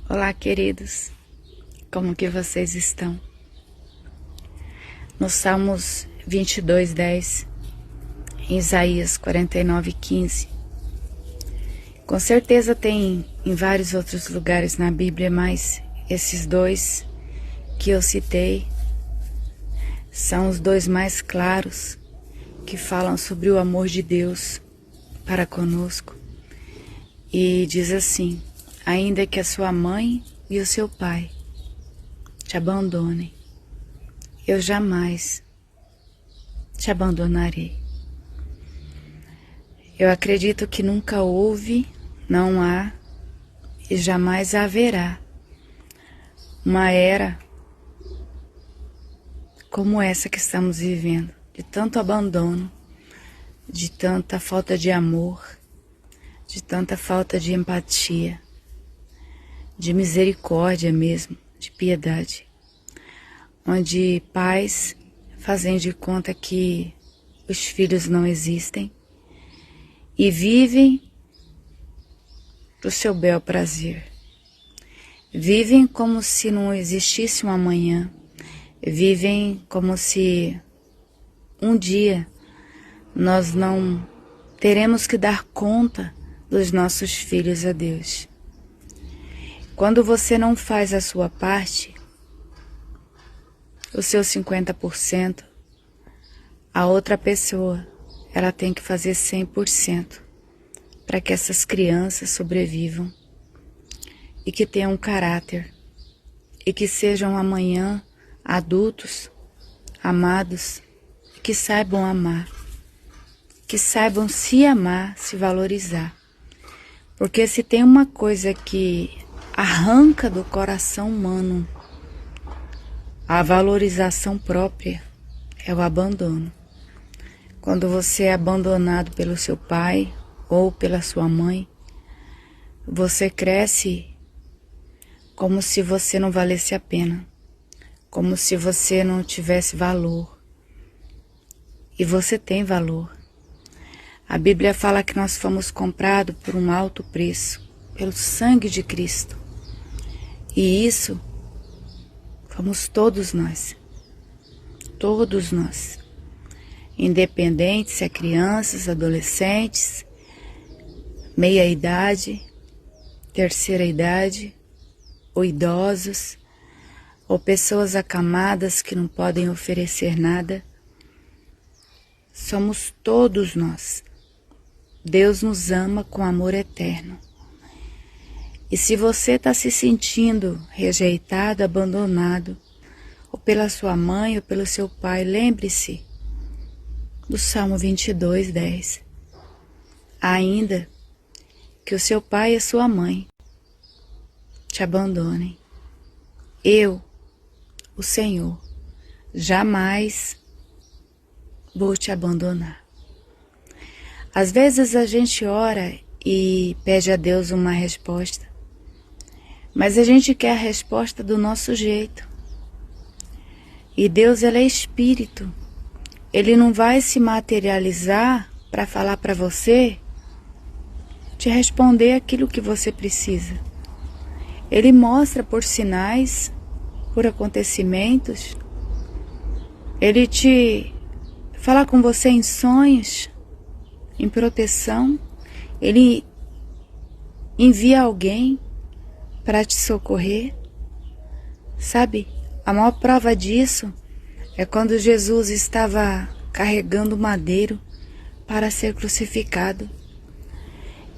Olá, queridos, como que vocês estão? No Salmos 22:10, em Isaías 49:15. Com certeza tem em vários outros lugares na Bíblia, mas esses dois que eu citei são os dois mais claros que falam sobre o amor de Deus para conosco. E diz assim: ainda que a sua mãe e o seu pai te abandonem, eu jamais te abandonarei. Eu acredito que nunca houve, não há e jamais haverá uma era como essa que estamos vivendo, de tanto abandono, de tanta falta de amor, de tanta falta de empatia, de misericórdia mesmo, de piedade, onde pais fazem de conta que os filhos não existem e vivem do seu bel prazer. Vivem como se não existisse um amanhã, vivem como se um dia nós não teremos que dar conta dos nossos filhos a Deus. Quando você não faz a sua parte, o seu 50%, a outra pessoa, ela tem que fazer 100% para que essas crianças sobrevivam e que tenham um caráter e que sejam amanhã adultos, amados, que saibam amar, que saibam se amar, se valorizar. Porque se tem uma coisa que arranca do coração humano a valorização própria, é o abandono. Quando você é abandonado pelo seu pai ou pela sua mãe, você cresce como se você não valesse a pena, como se você não tivesse valor. E você tem valor. A Bíblia fala que nós fomos comprados por um alto preço, pelo sangue de Cristo. E isso fomos todos nós. Todos nós. Independente se é crianças, adolescentes, meia idade, terceira idade, ou idosos, ou pessoas acamadas que não podem oferecer nada. Somos todos nós. Deus nos ama com amor eterno. E se você está se sentindo rejeitado, abandonado, ou pela sua mãe ou pelo seu pai, lembre-se do Salmo 22:10. Ainda que o seu pai e a sua mãe te abandonem, eu, o Senhor, jamais vou te abandonar. Às vezes a gente ora e pede a Deus uma resposta, mas a gente quer a resposta do nosso jeito. E Deus, ele é espírito. Ele não vai se materializar para falar para você, te responder aquilo que você precisa. Ele mostra por sinais, por acontecimentos. Ele te fala com você em sonhos, em proteção. Ele envia alguém para te socorrer. Sabe, a maior prova disso é quando Jesus estava carregando o madeiro para ser crucificado.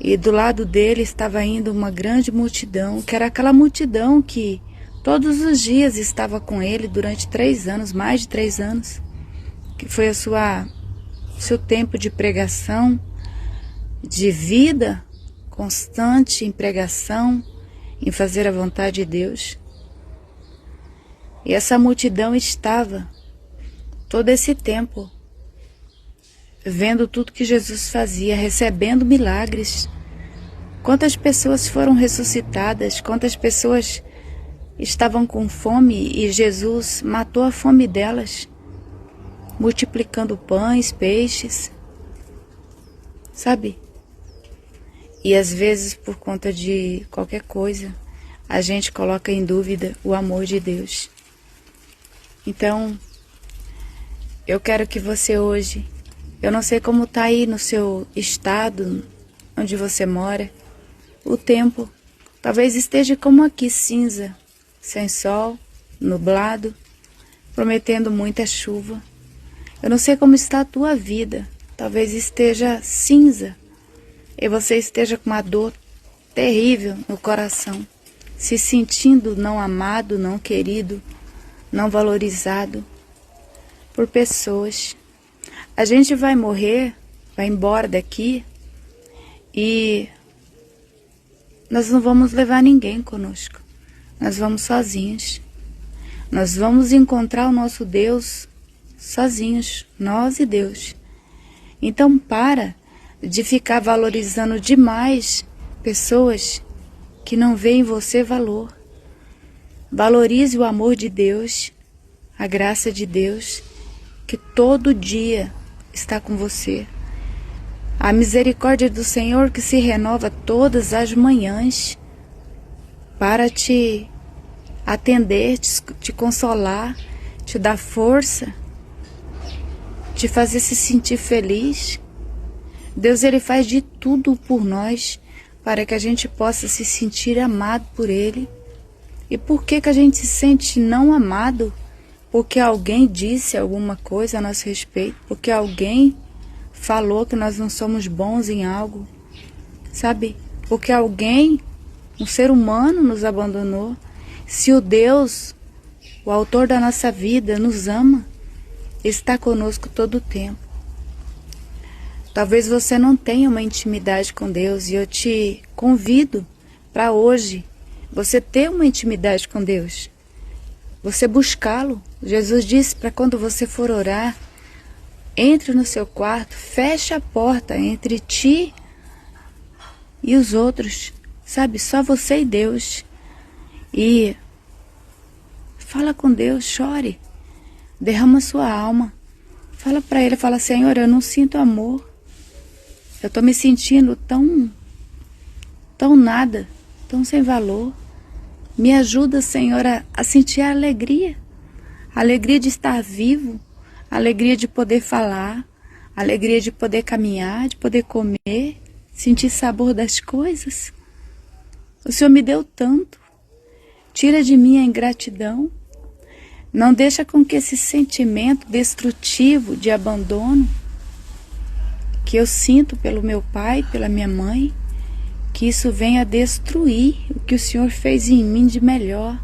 E do lado dele estava indo uma grande multidão, que era aquela multidão que todos os dias estava com ele durante 3 anos, mais de 3 anos, que foi seu tempo de pregação, de vida constante em pregação, em fazer a vontade de Deus. E essa multidão estava todo esse tempo vendo tudo que Jesus fazia, recebendo milagres. Quantas pessoas foram ressuscitadas, quantas pessoas estavam com fome e Jesus matou a fome delas, multiplicando pães, peixes, sabe? E às vezes por conta de qualquer coisa, a gente coloca em dúvida o amor de Deus. Então, eu quero que você hoje, eu não sei como está aí no seu estado, onde você mora, o tempo talvez esteja como aqui, cinza, sem sol, nublado, prometendo muita chuva. Eu não sei como está a tua vida, talvez esteja cinza e você esteja com uma dor terrível no coração, se sentindo não amado, não querido, não valorizado por pessoas. A gente vai morrer, vai embora daqui e nós não vamos levar ninguém conosco. Nós vamos sozinhos. Nós vamos encontrar o nosso Deus sozinhos, nós e Deus. Então para de ficar valorizando demais pessoas que não veem em você valor. Valorize o amor de Deus, a graça de Deus, que todo dia está com você. A misericórdia do Senhor que se renova todas as manhãs para te atender, te consolar, te dar força, te fazer se sentir feliz. Deus, Ele faz de tudo por nós para que a gente possa se sentir amado por Ele. E por que a gente se sente não amado? Porque alguém disse alguma coisa a nosso respeito, porque alguém falou que nós não somos bons em algo, sabe? Porque alguém, um ser humano, nos abandonou. Se o Deus, o autor da nossa vida, nos ama, está conosco todo o tempo. Talvez você não tenha uma intimidade com Deus e eu te convido para hoje você ter uma intimidade com Deus. Você buscá-lo. Jesus disse para quando você for orar, entre no seu quarto, feche a porta entre ti e os outros, sabe? Só você e Deus. E fala com Deus, chore, derrama sua alma. Fala para Ele, fala: Senhor, eu não sinto amor. Eu estou me sentindo tão nada, tão sem valor. Me ajuda, Senhor, a sentir a alegria de estar vivo, a alegria de poder falar, a alegria de poder caminhar, de poder comer, sentir sabor das coisas. O Senhor me deu tanto. Tira de mim a ingratidão. Não deixa com que esse sentimento destrutivo de abandono que eu sinto pelo meu pai, pela minha mãe, que isso venha destruir o que o Senhor fez em mim de melhor,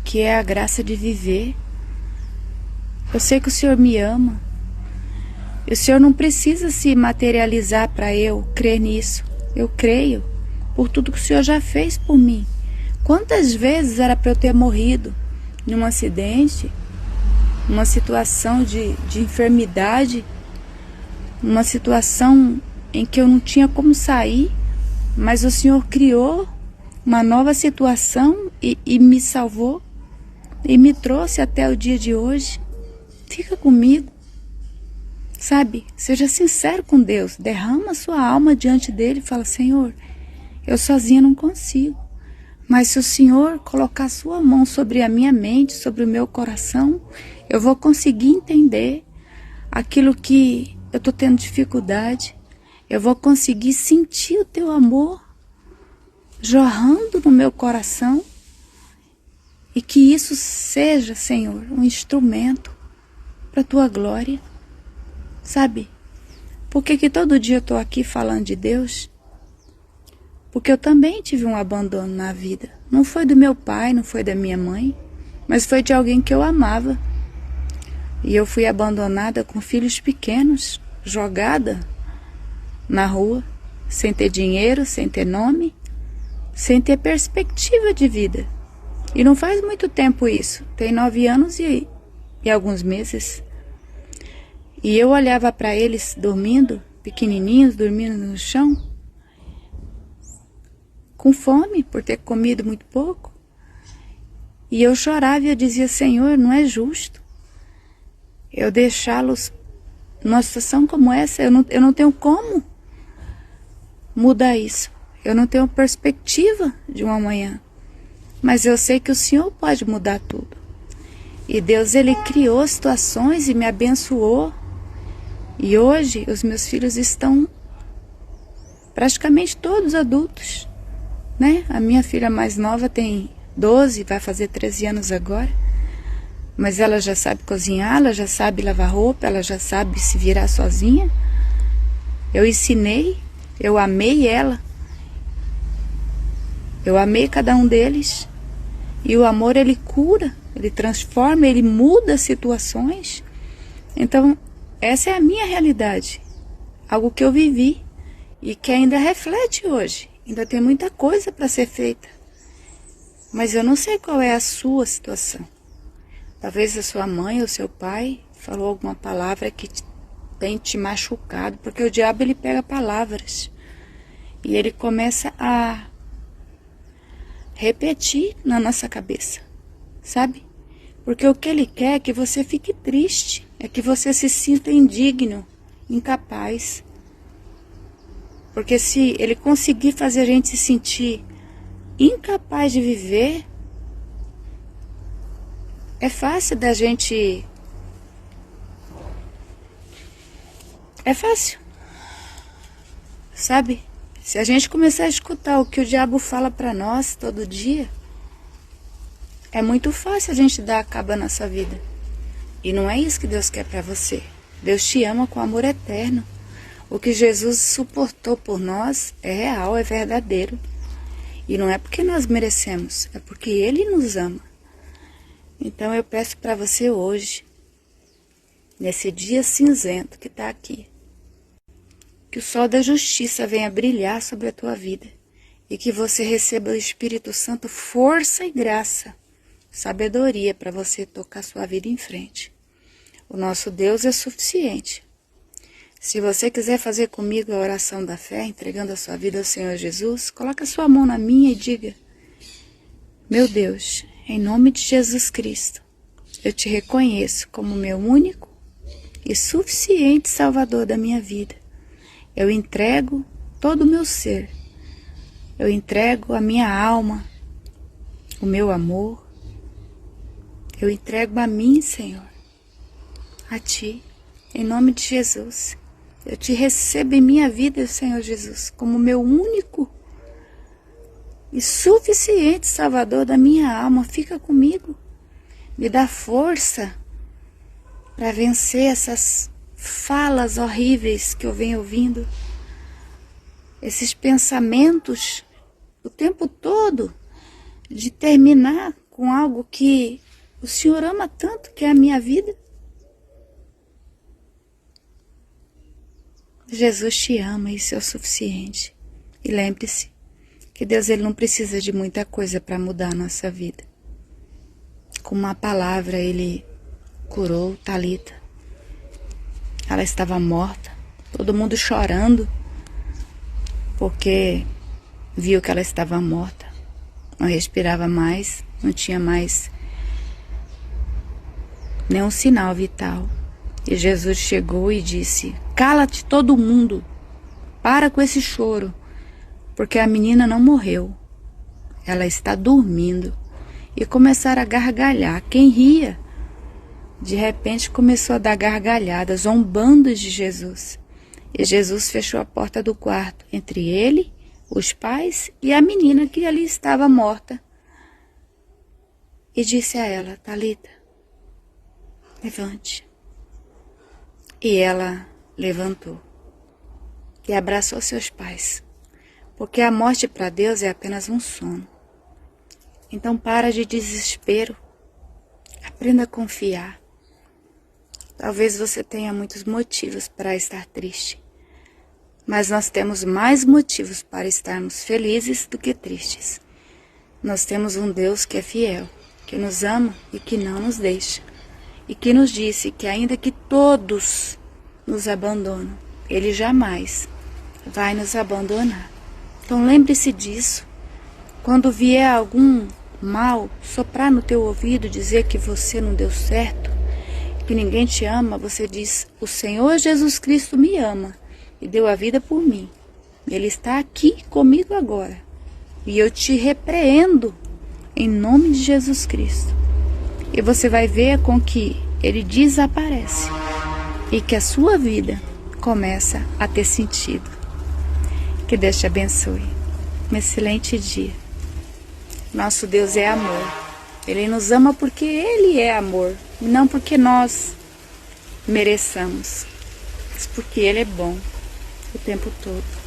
que é a graça de viver. Eu sei que o Senhor me ama. E o Senhor não precisa se materializar para eu crer nisso. Eu creio por tudo que o Senhor já fez por mim. Quantas vezes era para eu ter morrido num acidente, numa situação de enfermidade, numa situação em que eu não tinha como sair, mas o Senhor criou uma nova situação e me salvou e me trouxe até o dia de hoje. Fica comigo, sabe? Seja sincero com Deus, derrama sua alma diante dele e fala: Senhor, eu sozinha não consigo, mas se o Senhor colocar sua mão sobre a minha mente, sobre o meu coração, eu vou conseguir entender aquilo que eu estou tendo dificuldade. Eu vou conseguir sentir o teu amor jorrando no meu coração. E que isso seja, Senhor, um instrumento para a tua glória. Sabe? Por que todo dia eu estou aqui falando de Deus? Porque eu também tive um abandono na vida. Não foi do meu pai, não foi da minha mãe, mas foi de alguém que eu amava. E eu fui abandonada com filhos pequenos, jogada na rua, sem ter dinheiro, sem ter nome, sem ter perspectiva de vida. E não faz muito tempo isso, tem 9 anos e alguns meses. E eu olhava para eles dormindo, pequenininhos, dormindo no chão, com fome por ter comido muito pouco. E eu chorava e eu dizia: Senhor, não é justo eu deixá-los numa situação como essa. Eu não tenho como mudar isso. Eu não tenho perspectiva de um amanhã. mas eu sei que o Senhor pode mudar tudo. E Deus, Ele criou situações e me abençoou. E hoje os meus filhos estão praticamente todos adultos, né? A minha filha mais nova tem 12, vai fazer 13 anos agora. Mas ela já sabe cozinhar, ela já sabe lavar roupa, ela já sabe se virar sozinha. Eu ensinei, eu amei ela. Eu amei cada um deles. E o amor, ele cura, ele transforma, ele muda situações. Então, essa é a minha realidade. Algo que eu vivi e que ainda reflete hoje. Ainda tem muita coisa para ser feita. Mas eu não sei qual é a sua situação. Talvez a sua mãe ou seu pai falou alguma palavra que tem te machucado. Porque o diabo, ele pega palavras. E ele começa a repetir na nossa cabeça, sabe? Porque o que ele quer é que você fique triste, é que você se sinta indigno, incapaz. Porque se ele conseguir fazer a gente se sentir incapaz de viver, é fácil da gente... É fácil, sabe? Se a gente começar a escutar o que o diabo fala para nós todo dia, é muito fácil a gente dar cabo à nossa vida. E não é isso que Deus quer para você. Deus te ama com amor eterno. O que Jesus suportou por nós é real, é verdadeiro. E não é porque nós merecemos, é porque Ele nos ama. Então eu peço para você hoje, nesse dia cinzento que está aqui, que o sol da justiça venha brilhar sobre a tua vida e que você receba do Espírito Santo força e graça, sabedoria para você tocar sua vida em frente. O nosso Deus é suficiente. Se você quiser fazer comigo a oração da fé, entregando a sua vida ao Senhor Jesus, coloque a sua mão na minha e diga: meu Deus, em nome de Jesus Cristo, eu te reconheço como meu único e suficiente Salvador da minha vida. Eu entrego todo o meu ser. Eu entrego a minha alma, o meu amor. Eu entrego a mim, Senhor, a Ti, em nome de Jesus. Eu te recebo em minha vida, Senhor Jesus, como meu único e suficiente Salvador da minha alma. Fica comigo. Me dá força para vencer essas falas horríveis que eu venho ouvindo, esses pensamentos o tempo todo de terminar com algo que o Senhor ama tanto, que é a minha vida. Jesus te ama, isso é o suficiente. E lembre-se que Deus, Ele não precisa de muita coisa para mudar a nossa vida. Com uma palavra Ele curou Talita. Ela estava morta, todo mundo chorando, porque viu que ela estava morta, não respirava mais, não tinha mais nenhum sinal vital. E Jesus chegou e disse: cala-te todo mundo, para com esse choro, porque a menina não morreu, ela está dormindo. E começaram a gargalhar. Quem ria, de repente começou a dar gargalhada, zombando de Jesus. E Jesus fechou a porta do quarto entre ele, os pais e a menina que ali estava morta. E disse a ela: Talita, levante. E ela levantou e abraçou seus pais, porque a morte para Deus é apenas um sono. Então para de desespero, aprenda a confiar. Talvez você tenha muitos motivos para estar triste, mas nós temos mais motivos para estarmos felizes do que tristes. Nós temos um Deus que é fiel, que nos ama e que não nos deixa, e que nos disse que ainda que todos nos abandonam, Ele jamais vai nos abandonar. Então lembre-se disso. Quando vier algum mal soprar no teu ouvido, dizer que você não deu certo, que ninguém te ama, você diz: o Senhor Jesus Cristo me ama e deu a vida por mim. Ele está aqui comigo agora. E eu te repreendo em nome de Jesus Cristo. E você vai ver com que ele desaparece e que a sua vida começa a ter sentido. Que Deus te abençoe. Um excelente dia. Nosso Deus é amor. Ele nos ama porque Ele é amor, e não porque nós mereçamos, mas porque Ele é bom o tempo todo.